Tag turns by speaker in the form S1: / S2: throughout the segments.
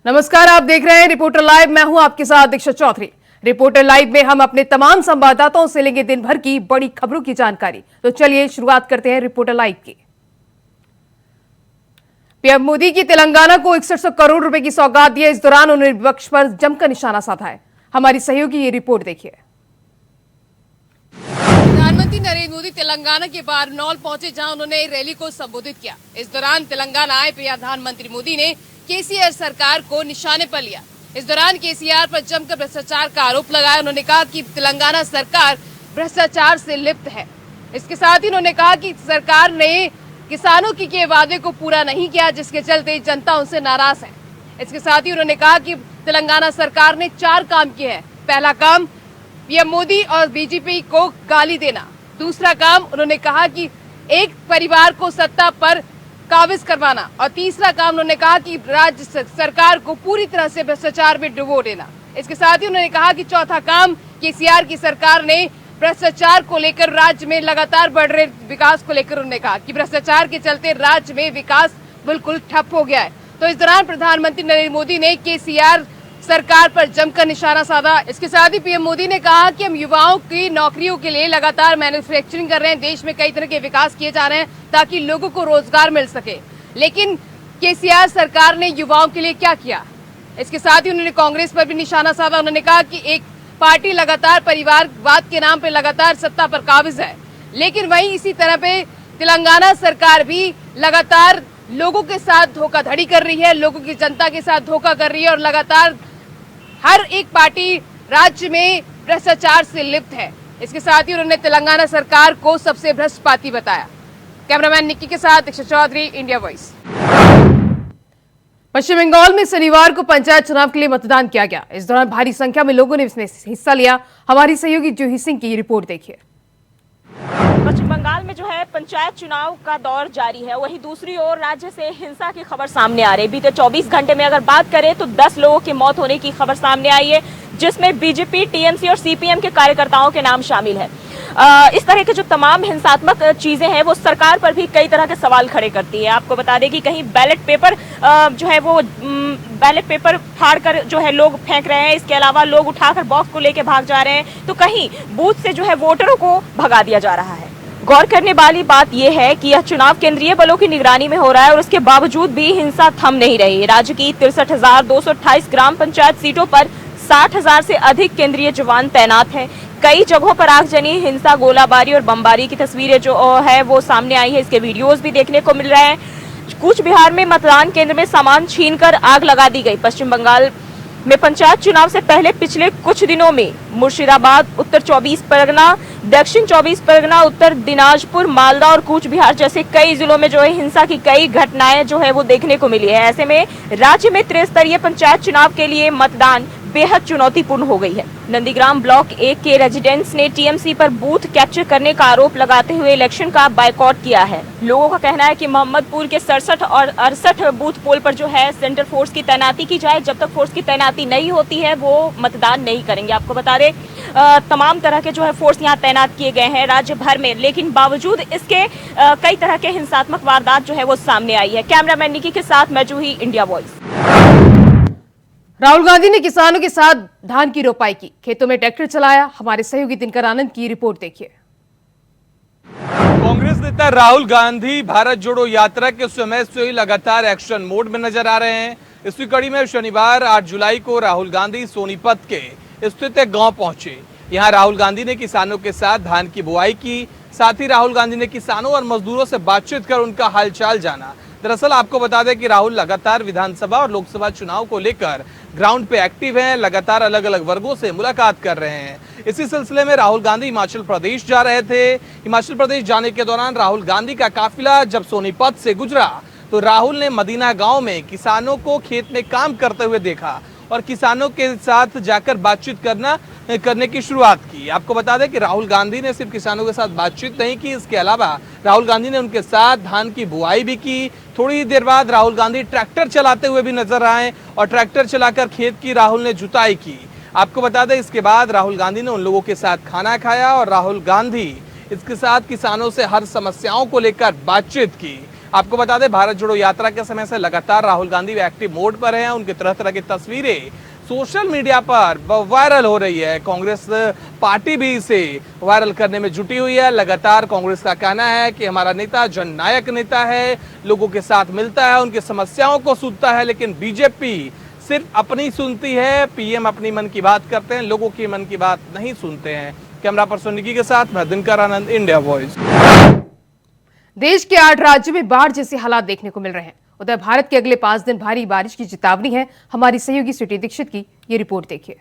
S1: नमस्कार, आप देख रहे हैं रिपोर्टर लाइव। मैं हूं आपके साथ दीक्षा चौधरी। रिपोर्टर लाइव में हम अपने तमाम संवाददाताओं से लेंगे दिन भर की बड़ी खबरों की जानकारी। तो चलिए शुरुआत करते हैं रिपोर्टर लाइव की। पीएम मोदी की तेलंगाना को 6100 करोड़ रुपए की सौगात दी है। इस दौरान उन्होंने विपक्ष पर जमकर निशाना साधा है। हमारी सहयोगी ये रिपोर्ट देखिए। प्रधानमंत्री नरेंद्र मोदी तेलंगाना के बारनौल पहुंचे, जहां उन्होंने रैली को संबोधित किया। इस दौरान तेलंगाना आए प्रधानमंत्री मोदी ने केसीआर सरकार को निशाने पर लिया। इस दौरान केसीआर पर जमकर भ्रष्टाचार का आरोप लगाया। उन्होंने कहा कि तेलंगाना सरकार भ्रष्टाचार से लिप्त है। इसके साथ ही उन्होंने कहा कि सरकार ने किसानों के वादे को पूरा नहीं किया, जिसके चलते जनता उनसे नाराज है। इसके साथ ही उन्होंने कहा कि तेलंगाना सरकार ने 4 काम किए हैं। पहला काम पीएम मोदी और बीजेपी को गाली देना। दूसरा काम उन्होंने कहा कि एक परिवार को सत्ता पर काबिज करवाना। और तीसरा काम उन्होंने कहा कि राज्य सरकार को पूरी तरह से भ्रष्टाचार में डुबो देना। इसके साथ ही उन्होंने कहा कि चौथा काम केसीआर की सरकार ने भ्रष्टाचार को लेकर राज्य में लगातार बढ़ रहे विकास को लेकर उन्होंने कहा कि भ्रष्टाचार के चलते राज्य में विकास बिल्कुल ठप हो गया है। तो इस दौरान प्रधानमंत्री नरेंद्र मोदी ने केसीआर सरकार पर जमकर निशाना साधा। इसके साथ ही पीएम मोदी ने कहा कि हम युवाओं की नौकरियों के लिए लगातार मैन्युफैक्चरिंग कर रहे हैं। देश में कई तरह के विकास किए जा रहे हैं ताकि लोगों को रोजगार मिल सके। लेकिन केसीआर सरकार ने युवाओं के लिए क्या किया? इसके साथ ही उन्होंने कांग्रेस पर भी निशाना साधा। उन्होंने कहा कि एक पार्टी लगातार परिवारवाद के नाम पर लगातार सत्ता पर काबिज है, लेकिन वहीं इसी तरह पे तेलंगाना सरकार भी लगातार लोगों के साथ धोखाधड़ी कर रही है, लोगों की जनता के साथ धोखा कर रही है और लगातार हर एक पार्टी राज्य में भ्रष्टाचार से लिप्त है। इसके साथ ही उन्होंने तेलंगाना सरकार को सबसे भ्रष्ट पार्टी बताया। कैमरामैन निक्की के साथ दीक्षा चौधरी, इंडिया वॉइस। पश्चिम बंगाल में शनिवार को पंचायत चुनाव के लिए मतदान किया गया। इस दौरान भारी संख्या में लोगों ने इसमें हिस्सा लिया। हमारी सहयोगी जूही सिंह की रिपोर्ट देखिए।
S2: पश्चिम बंगाल में जो है पंचायत चुनाव का दौर जारी है। वहीं दूसरी ओर राज्य से हिंसा की खबर सामने आ रही है। बीते 24 घंटे में अगर बात करें तो 10 लोगों की मौत होने की खबर सामने आई है, जिसमें बीजेपी, टीएमसी और सीपीएम के कार्यकर्ताओं के नाम शामिल है। इस तरह के जो तमाम हिंसात्मक चीजें हैं वो सरकार पर भी कई तरह के सवाल खड़े करती है। आपको बता दें कि कहीं बैलेट पेपर जो है वो बैलेट पेपर फाड़कर जो है लोग फेंक रहे हैं। इसके अलावा लोग उठाकर बॉक्स को लेकर भाग जा रहे हैं, तो कहीं बूथ से जो है वोटरों को भगा दिया जा रहा है। गौर करने वाली बात यह है कि यह चुनाव केंद्रीय बलों की निगरानी में हो रहा है और उसके बावजूद भी हिंसा थम नहीं रही। राज्य की 63,228 ग्राम पंचायत सीटों पर 60,000 से अधिक केंद्रीय जवान तैनात हैं। कई जगहों पर आगजनी, हिंसा, गोलाबारी और बमबारी की तस्वीरें जो है वो सामने आई है। इसके वीडियोस भी देखने को मिल रहे हैं। कूच बिहार में मतदान केंद्र में सामान छीनकर आग लगा दी गई। पश्चिम बंगाल में पंचायत चुनाव से पहले पिछले कुछ दिनों में मुर्शिदाबाद, उत्तर 24 परगना, दक्षिण 24 परगना, उत्तर दिनाजपुर, मालदा और कूच बिहार जैसे कई जिलों में जो है हिंसा की कई घटनाएं जो है वो देखने को मिली है। ऐसे में राज्य में त्रिस्तरीय पंचायत चुनाव के लिए मतदान बेहद चुनौतीपूर्ण हो गई है। नंदीग्राम ब्लॉक 1 के रेजिडेंट्स ने टीएमसी पर बूथ कैप्चर करने का आरोप लगाते हुए इलेक्शन का बायकॉट किया है। लोगों का कहना है कि मोहम्मदपुर के 67 और 68 बूथ पोल पर जो है सेंटर फोर्स की तैनाती की जाए। जब तक फोर्स की तैनाती नहीं होती है वो मतदान नहीं करेंगे। आपको बता दें तमाम तरह के जो है फोर्स यहाँ तैनात किए गए हैं राज्य भर में, लेकिन बावजूद इसके कई तरह के हिंसात्मक वारदात जो है वो सामने आई है। कैमरामैन निकी के साथ मैं जूही, इंडिया वॉइस।
S1: राहुल गांधी ने किसानों के साथ धान की रोपाई की, खेतों में ट्रैक्टर चलाया। हमारे सहयोगी दिनकर आनंद की रिपोर्ट देखिए।
S3: कांग्रेस नेता राहुल गांधी भारत जोड़ो यात्रा के समय से ही लगातार एक्शन मोड में नजर आ रहे हैं। इसी कड़ी में शनिवार 8 जुलाई को राहुल गांधी सोनीपत के स्थित एक गांव पहुंचे। यहां राहुल गांधी ने किसानों के साथ धान की बुआई की। साथ ही राहुल गांधी ने किसानों और मजदूरों से बातचीत कर उनका हालचाल जाना। दरअसल आपको बता दें कि राहुल लगातार विधानसभा और लोकसभा चुनाव को लेकर ग्राउंड पे एक्टिव हैं, लगातार अलग अलग वर्गों से मुलाकात कर रहे हैं। इसी सिलसिले में राहुल गांधी हिमाचल प्रदेश जा रहे थे। हिमाचल प्रदेश जाने के दौरान राहुल गांधी का काफिला जब सोनीपत से गुजरा तो राहुल ने मदीना गांव में किसानों को खेत में काम करते हुए देखा और किसानों के साथ जाकर बातचीत करने की शुरुआत की। आपको बता दें कि राहुल गांधी ने सिर्फ किसानों के साथ बातचीत नहीं की, इसके अलावा राहुल गांधी ने उनके साथ धान की बुआई भी की। थोड़ी देर बाद राहुल गांधी ट्रैक्टर चलाते हुए भी नजर आए और ट्रैक्टर चलाकर खेत की राहुल ने जुताई की। आपको बता दें इसके बाद राहुल गांधी ने उन लोगों के साथ खाना खाया और राहुल गांधी इसके साथ किसानों से हर समस्याओं को लेकर बातचीत की। आपको बता दें, भारत जोड़ो यात्रा के समय से लगातार राहुल गांधी एक्टिव मोड पर हैं। उनकी तरह तरह की तस्वीरें सोशल मीडिया पर वायरल हो रही है। कांग्रेस पार्टी भी इसे वायरल करने में जुटी हुई है। लगातार कांग्रेस का कहना है कि हमारा नेता जननायक नेता है, लोगों के साथ मिलता है, उनकी समस्याओं को सुनता है। लेकिन बीजेपी सिर्फ अपनी सुनती है। पीएम अपनी मन की बात करते हैं, लोगों की मन की बात नहीं सुनते हैं। कैमरा पर्सन निकी के साथ मैं दिनकर आनंद, इंडिया वॉइस।
S1: देश के 8 राज्यों में बाढ़ जैसे हालात देखने को मिल रहे हैं। उधर भारत के अगले 5 दिन भारी बारिश की चेतावनी है। हमारी सहयोगी स्वीटी दीक्षित की ये रिपोर्ट देखिए।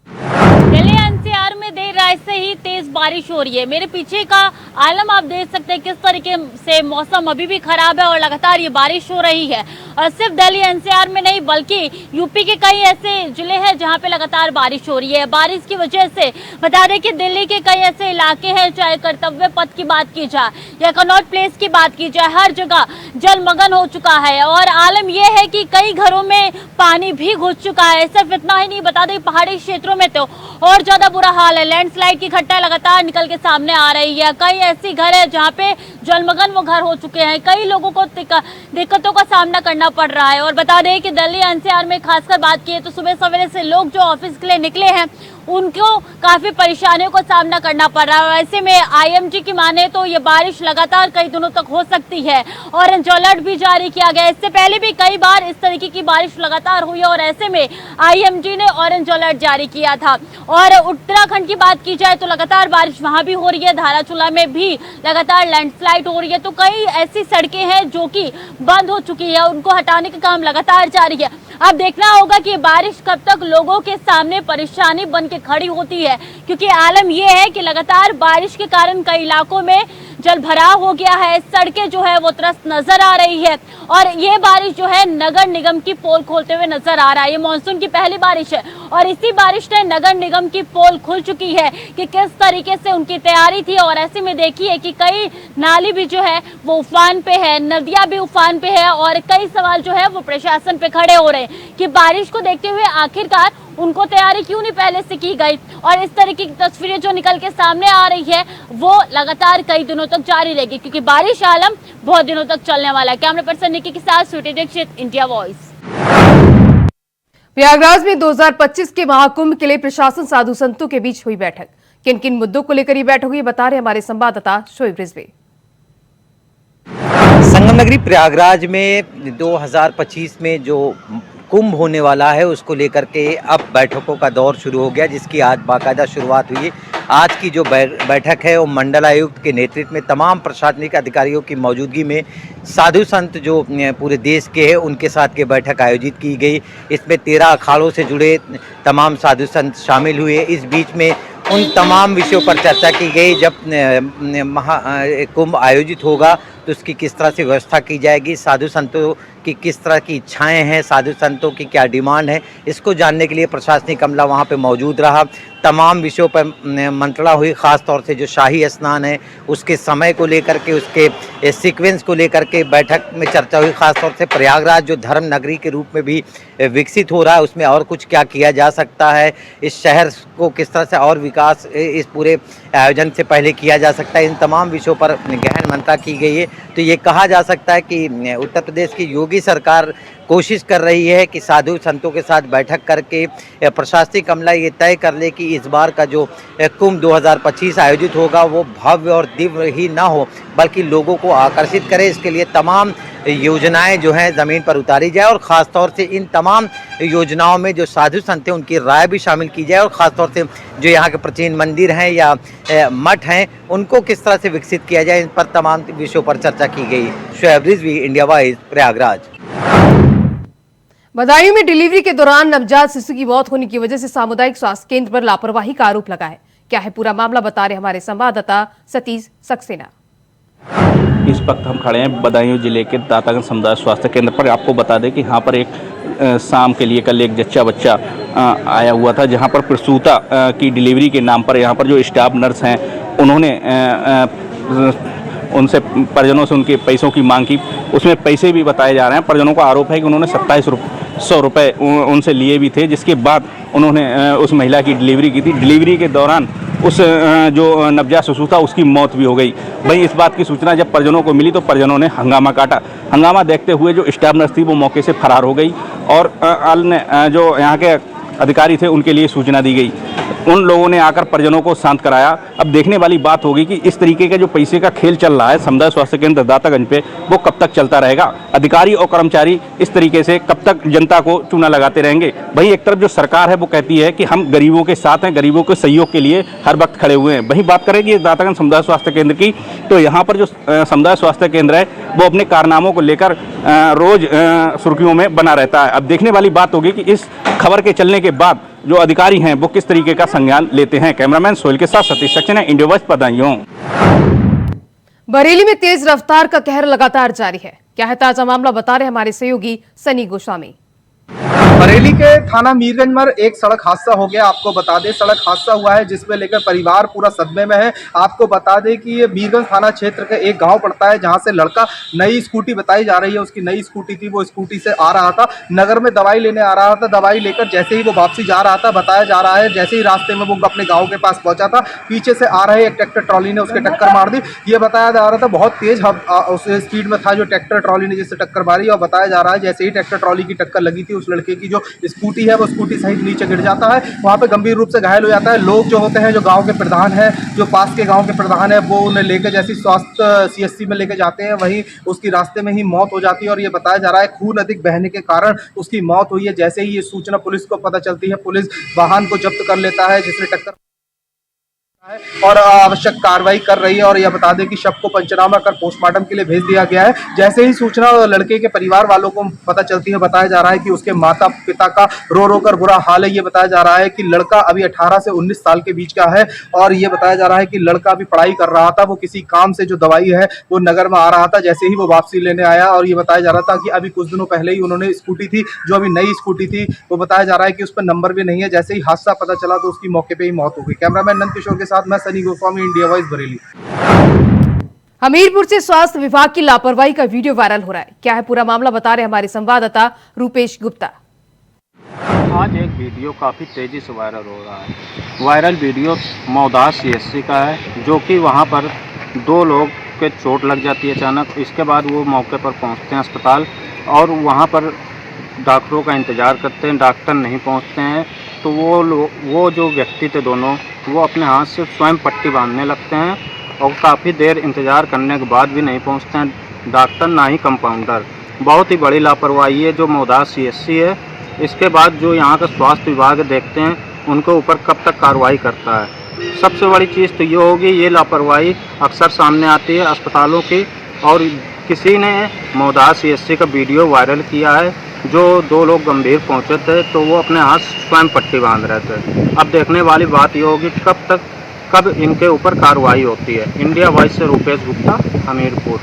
S4: दिल्ली एनसीआर में देर रात से ही तेज बारिश हो रही है। मेरे पीछे का आलम आप देख सकते हैं किस तरीके से मौसम अभी भी खराब है और लगातार ये बारिश हो रही है। और सिर्फ दिल्ली एनसीआर में नहीं बल्कि यूपी के कई ऐसे जिले हैं जहां पे लगातार बारिश हो रही है। बारिश की वजह से बता दें कि दिल्ली के कई ऐसे इलाके हैं, चाहे कर्तव्य पथ की बात की जाए या कनॉट प्लेस की बात की जाए, हर जगह जलमग्न हो चुका है। और आलम यह है कि कई घरों में पानी भी घुस चुका है। सिर्फ इतना ही नहीं, बता दें पहाड़ी क्षेत्रों में तो और ज्यादा बुरा हाल है। लैंडस्लाइड की घटनाएं लगातार निकल के सामने आ रही है। कई ऐसी घर है जहां पे जलमग्न वो घर हो चुके हैं। कई लोगों को दिक्कतों का सामना करना पड़ रहा है। और बता दें कि दिल्ली एनसीआर में खासकर बात की तो सुबह सवेरे से लोग जो ऑफिस के लिए निकले हैं उनको काफी परेशानियों का सामना करना पड़ रहा है। ऐसे में आईएमडी की माने तो ये बारिश लगातार कई दिनों तक हो सकती है। ऑरेंज अलर्ट भी जारी किया गया। इससे पहले भी कई बार इस तरीके की बारिश लगातार हुई और ऐसे में आईएमडी ने ऑरेंज अलर्ट जारी किया था। और उत्तराखंड की बात की जाए तो लगातार बारिश वहां भी हो रही है। धाराचूला में भी लगातार लैंडस्लाइड हो रही है। तो कई ऐसी सड़कें हैं जो कि बंद हो चुकी है, उनको हटाने का काम लगातार जारी है। अब देखना होगा कि बारिश कब तक लोगों के सामने परेशानी बन के खड़ी होती है, क्योंकि आलम यह है कि लगातार बारिश के कारण कई इलाकों में जल भराव हो गया है। सड़कें जो है वो त्रस्त नजर आ रही है। और ये बारिश जो है नगर निगम की पोल खोलते हुए नजर आ रहा है। ये मानसून की पहली बारिश है और इसी बारिश ने नगर निगम की पोल खुल चुकी है कि किस तरीके से उनकी तैयारी थी। और ऐसे में देखिए कि कई नाली भी जो है वो उफान पे है, नदियां भी उफान पे है। और कई सवाल जो है वो प्रशासन पे खड़े हो रहे हैं कि बारिश को देखते हुए आखिरकार उनको तैयारी क्यों नहीं पहले से की गई। और इस तरीके की तस्वीरें जो निकल के सामने आ रही है वो लगातार कई दिनों तक जारी रहेगी, क्योंकि बारिश आलम बहुत दिनों तक चलने वाला है। कैमरा पर्सन निकी के साथ स्वीटी दीक्षित, इंडिया वॉइस।
S1: प्रयागराज में 2025 के महाकुंभ के लिए प्रशासन साधु संतों के बीच हुई बैठक। किन किन मुद्दों को लेकर ये बैठक हुई बता रहे हमारे संवाददाता शोएब रिजवी।
S5: संगम नगरी प्रयागराज में 2025 में जो कुंभ होने वाला है उसको लेकर के अब बैठकों का दौर शुरू हो गया, जिसकी आज बाकायदा शुरुआत हुई। आज की जो बैठक है वो मंडलायुक्त के नेतृत्व में तमाम प्रशासनिक अधिकारियों की मौजूदगी में साधु संत जो पूरे देश के हैं उनके साथ के बैठक आयोजित की गई। इसमें 13 अखाड़ों से जुड़े तमाम साधु संत शामिल हुए। इस बीच में उन तमाम विषयों पर चर्चा की गई। जब कुंभ आयोजित होगा तो उसकी किस तरह से व्यवस्था की जाएगी, साधु संतों की किस तरह की इच्छाएं हैं, साधु संतों की क्या डिमांड है, इसको जानने के लिए प्रशासनिक अमला वहां पे मौजूद रहा। तमाम विषयों पर मंत्रणा हुई। ख़ास तौर से जो शाही स्नान है उसके समय को लेकर के, उसके सीक्वेंस को लेकर के बैठक में चर्चा हुई। ख़ास तौर से प्रयागराज जो धर्म नगरी के रूप में भी विकसित हो रहा है उसमें और कुछ क्या किया जा सकता है, इस शहर को किस तरह से और विकास इस पूरे आयोजन से पहले किया जा सकता है, इन तमाम विषयों पर गहन मंत्रणा की गई है। तो ये कहा जा सकता है कि उत्तर प्रदेश की योगी सरकार कोशिश कर रही है कि साधु संतों के साथ बैठक करके प्रशासनिक अमला ये तय कर ले कि इस बार का जो कुंभ 2025 आयोजित होगा वो भव्य और दिव्य ही ना हो बल्कि लोगों को आकर्षित करे। इसके लिए तमाम योजनाएं जो हैं ज़मीन पर उतारी जाए और ख़ास तौर से इन तमाम योजनाओं में जो साधु संत हैं उनकी राय भी शामिल की जाए और ख़ास तौर से जो यहाँ के प्राचीन मंदिर हैं या मठ हैं उनको किस तरह से विकसित किया जाए, इन पर तमाम विषयों पर चर्चा की गई। Shoaib Rizvi, India voice, Prayagraj.
S1: बदायूं में डिलीवरी के दौरान नवजात शिशु की मौत होने की वजह से सामुदायिक स्वास्थ्य केंद्र पर लापरवाही का आरोप लगा है। क्या है पूरा मामला, बता रहे हमारे संवाददाता सतीश सक्सेना।
S6: इस वक्त हम खड़े हैं बदायूं जिले के दातागंज समुदाय स्वास्थ्य केंद्र पर। आपको बता दें कि यहाँ पर एक शाम के लिए कल एक जच्चा बच्चा आया हुआ था, जहाँ पर प्रसूता की डिलीवरी के नाम पर यहाँ पर जो स्टाफ नर्स हैं उन्होंने उनसे परिजनों से उनके पैसों की मांग की। उसमें पैसे भी बताए जा रहे हैं। परिजनों का आरोप है कि उन्होंने 2700 रुपये उनसे लिए भी थे, जिसके बाद उन्होंने उस महिला की डिलीवरी की थी। डिलीवरी के दौरान उस जो नवजात शिशु था उसकी मौत भी हो गई। वहीं इस बात की सूचना जब परिजनों को मिली तो परिजनों ने हंगामा काटा। हंगामा देखते हुए जो स्टाफ नर्स थी वो मौके से फरार हो गई और अन्य जो यहाँ के अधिकारी थे उनके लिए सूचना दी गई। उन लोगों ने आकर परिजनों को शांत कराया। अब देखने वाली बात होगी कि इस तरीके का जो पैसे का खेल चल रहा है समुदाय स्वास्थ्य केंद्र दातागंज पे, वो कब तक चलता रहेगा। अधिकारी और कर्मचारी इस तरीके से कब तक जनता को चूना लगाते रहेंगे। वहीं एक तरफ जो सरकार है वो कहती है कि हम गरीबों के साथ हैं, गरीबों के सहयोग के लिए हर वक्त खड़े हुए हैं। वहीं बात करें कि दातागंज समुदाय स्वास्थ्य केंद्र की, तो यहाँ पर जो समुदाय स्वास्थ्य केंद्र है वो अपने कारनामों को लेकर रोज सुर्खियों में बना रहता है। अब देखने वाली बात होगी कि इस खबर के चलने के बाद जो अधिकारी हैं वो किस तरीके का संज्ञान लेते हैं। कैमरामैन सोहेल के साथ सतीश सक्सेना, इंडिया वॉइस, बदायूं।
S1: बरेली में तेज रफ्तार का कहर लगातार जारी है। क्या है ताजा मामला, बता रहे हमारे सहयोगी सनी गोस्वामी।
S7: बरेली के थाना मीरगंज में एक सड़क हादसा हो गया। आपको बता दें सड़क हादसा हुआ है जिसमें लेकर परिवार पूरा सदमे में है। आपको बता दें कि ये मीरगंज थाना क्षेत्र का एक गांव पड़ता है जहां से लड़का नई स्कूटी बताई जा रही है, उसकी नई स्कूटी थी, वो स्कूटी से आ रहा था, नगर में दवाई लेने आ रहा था। दवाई लेकर जैसे ही वो वापसी जा रहा था, बताया जा रहा है जैसे ही रास्ते में वो अपने गाँव के पास पहुंचा था, पीछे से आ रहे एक ट्रैक्टर ट्रॉली ने उसके टक्कर मार दी। ये बताया जा रहा था बहुत तेज उस स्पीड में था जो ट्रैक्टर ट्रॉली ने जिससे टक्कर मारी। और बताया जा रहा है जैसे ही ट्रैक्टर ट्रॉली की टक्कर लगी थी, उस लड़के की जो स्कूटी है वो स्कूटी सहित नीचे गिर जाता है, वहाँ पे गंभीर रूप से घायल हो जाता है। लोग जो होते हैं, जो गांव के प्रधान हैं, जो पास के गांव के प्रधान है, वो उन्हें लेकर जैसी स्वास्थ्य CSC में लेकर जाते हैं, वहीं उसकी रास्ते में ही मौत हो जाती है। और ये बताया जा रहा है खून अधिक बहने के कारण उसकी मौत हुई है। जैसे ही ये सूचना पुलिस को पता चलती है, पुलिस वाहन को जब्त कर लेता है जिसने टक्कर और आवश्यक कार्रवाई कर रही है। और यह बता दें कि शव को पंचनामा कर पोस्टमार्टम के लिए भेज दिया गया है। जैसे ही सूचना लड़के के परिवार वालों को पता चलती है, बताया जा रहा है कि उसके माता पिता का रो कर बुरा हाल है। ये बताया जा रहा है कि लड़का अभी 18 से 19 साल के बीच का है और ये बताया जा रहा है कि लड़का अभी पढ़ाई कर रहा था। वो किसी काम से जो दवाई है वो नगर में आ रहा था, जैसे ही वो वापसी लेने आया। और ये बताया जा रहा था कि अभी कुछ दिनों पहले ही उन्होंने स्कूटी थी, जो अभी नई स्कूटी थी, वो बताया जा रहा है कि उस पर नंबर भी नहीं है। जैसे ही हादसा पता चला तो उसकी मौके पर ही मौत हो गई। कैमरामैन नंद किशोर के साथ मैं सनी गोस्वामी, इंडिया वॉइस, बरेली।
S1: हमीरपुर से स्वास्थ्य विभाग की लापरवाही का वीडियो वायरल हो रहा है। क्या है पूरा मामला, बता रहे हमारे संवाददाता रूपेश गुप्ता।
S8: आज एक वीडियो काफ़ी तेज़ी से वायरल हो रहा है। वायरल वीडियो मौदा CSC का है, जो कि वहां पर 2 लोग के चोट लग जाती है अचानक। इसके बाद वो मौके पर पहुंचते हैं अस्पताल और वहां पर डॉक्टरों का इंतज़ार करते हैं। डॉक्टर नहीं पहुंचते हैं तो वो जो व्यक्ति थे दोनों, वो अपने हाथ से स्वयं पट्टी बांधने लगते हैं और काफ़ी देर इंतज़ार करने के बाद भी नहीं पहुंचते हैं डॉक्टर, ना ही कंपाउंडर। बहुत ही बड़ी लापरवाही है जो मौदा CSC है। इसके बाद जो यहाँ का स्वास्थ्य विभाग देखते हैं उनके ऊपर कब तक कार्रवाई करता है। सबसे बड़ी चीज़ तो ये होगी, ये लापरवाही अक्सर सामने आती है अस्पतालों की। और किसी ने मौदा CSC का वीडियो वायरल किया है, जो 2 लोग गंभीर पहुंचे थे तो वो अपने हाथ स्वयं पट्टी बांध रहे थे। अब देखने वाली बात ये होगी कब इनके ऊपर कार्रवाई होती है। इंडिया वॉइस से रूपेश गुप्ता, हमीरपुर।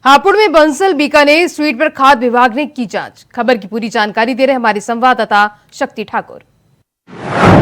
S1: हापुड़ में बंसल बीकानेर स्ट्रीट पर खाद्य विभाग ने की जांच। खबर की पूरी जानकारी दे रहे हमारे संवाददाता शक्ति ठाकुर।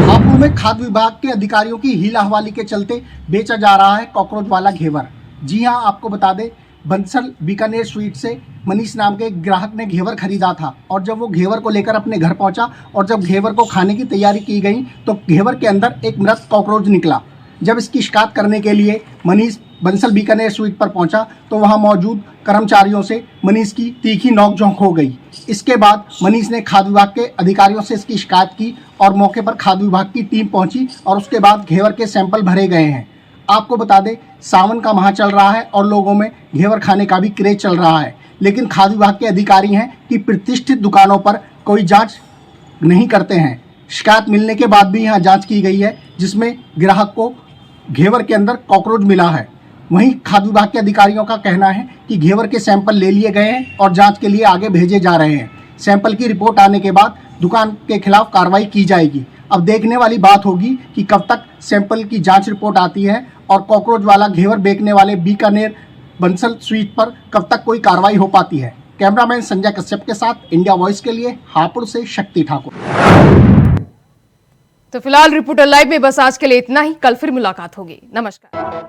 S9: हापुड़ में खाद्य विभाग के अधिकारियों की हीला हवाली के चलते बेचा जा रहा है कॉकरोच वाला घेवर। जी हां, आपको बता दें बंसल बीकानेर स्वीट से मनीष नाम के एक ग्राहक ने घेवर खरीदा था और जब वो घेवर को लेकर अपने घर पहुंचा और जब घेवर को खाने की तैयारी की गई तो घेवर के अंदर एक मृत कॉकरोच निकला। जब इसकी शिकायत करने के लिए मनीष बंसल बीकानेर स्वीट पर पहुंचा तो वहां मौजूद कर्मचारियों से मनीष की तीखी नोकझोंक हो गई। इसके बाद मनीष ने खाद्य विभाग के अधिकारियों से इसकी शिकायत की और मौके पर खाद्य विभाग की टीम पहुंची और उसके बाद घेवर के सैंपल भरे गए हैं। आपको बता दें सावन का माह चल रहा है और लोगों में घेवर खाने का भी क्रेज चल रहा है, लेकिन खाद्य विभाग के अधिकारी हैं कि प्रतिष्ठित दुकानों पर कोई जांच नहीं करते हैं। शिकायत मिलने के बाद भी यहां जांच की गई है जिसमें ग्राहक को घेवर के अंदर कॉकरोच मिला है। वहीं खाद्य विभाग के अधिकारियों का कहना है कि घेवर के सैंपल ले लिए गए हैं और जांच के लिए आगे भेजे जा रहे हैं। सैंपल की रिपोर्ट आने के बाद दुकान के खिलाफ कार्रवाई की जाएगी। अब देखने वाली बात होगी कि कब तक सैंपल की जांच रिपोर्ट आती है और कॉकरोच वाला घेवर बेचने वाले बीकानेर बंसल स्वीट पर कब तक कोई कार्रवाई हो पाती है। कैमरामैन संजय कश्यप के साथ इंडिया वॉइस के लिए हापुड़ से शक्ति ठाकुर।
S1: तो फिलहाल रिपोर्टर लाइव में बस आज के लिए इतना ही। कल फिर मुलाकात होगी। नमस्कार।